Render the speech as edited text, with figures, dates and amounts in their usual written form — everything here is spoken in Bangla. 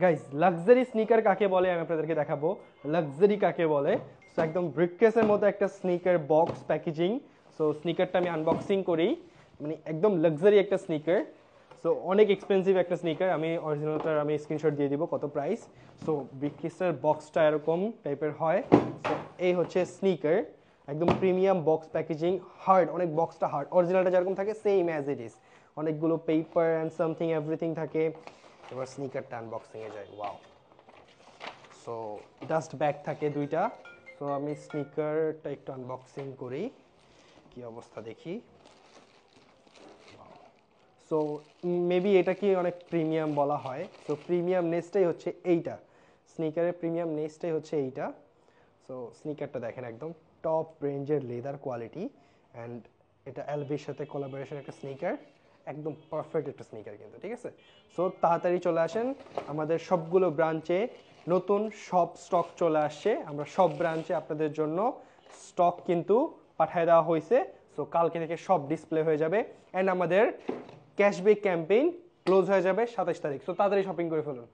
গাইস লাক্সারি স্নিকার কাকে বলে আমি আপনাদেরকে দেখাবো। লাক্সারি কাকে বলে, সো একদম ব্রিফকেসের মতো একটা স্নিকার বক্স প্যাকেজিং। সো স্নিকারটা আমি আনবক্সিং করি, মানে একদম লাক্সারি একটা স্নিকার। সো অনেক এক্সপেন্সিভ একটা স্নিকার, আমি অরিজিনালটার আমি স্ক্রিনশট দিয়ে দিব কত প্রাইস। সো ব্রিফকেসের বক্সটা এরকম টাইপের হয়। সো এই হচ্ছে স্নিকার, একদম প্রিমিয়াম বক্স প্যাকেজিং, হার্ড, অনেক বক্সটা হার্ড, অরিজিনালটা যেরকম থাকে সেম অ্যাজ ইট ইজ, অনেকগুলো পেপার অ্যান্ড সামথিং এভরিথিং থাকে। এবার স্নিকারটা আনবক্সিং এ যাই। ওয়াও, সো ডাস্ট ব্যাগ থাকে দুইটা। সো আমি স্নিকারটা একটু আনবক্সিং করি, কি অবস্থা দেখি। সো মেবি এটা কি অনেক প্রিমিয়াম বলা হয়। সো প্রিমিয়াম নেসটাই হচ্ছে এইটা, স্নিকারের প্রিমিয়াম নেসটাই হচ্ছে এইটা। সো স্নিকারটা দেখেন একদম টপ রেঞ্জের লেদার কোয়ালিটি, অ্যান্ড এটা এলভির সাথে কোলাবোরেশন একটা স্নিকার, একদম পারফেক্ট একটা স্নিকার কিন্তু, ঠিক আছে। সো তাড়াতাড়ি চলে আসেন, আমাদের সবগুলো ব্রাঞ্চে নতুন সব স্টক চলে আসছে, আমরা সব ব্রাঞ্চে আপনাদের জন্য স্টক কিন্তু পাঠিয়ে দেওয়া হয়েছে। সো কালকে থেকে সব ডিসপ্লে হয়ে যাবে, অ্যান্ড আমাদের ক্যাশব্যাক ক্যাম্পেইন ক্লোজ হয়ে যাবে 27 তারিখ। সো তাড়াতাড়ি শপিং করে ফেলুন।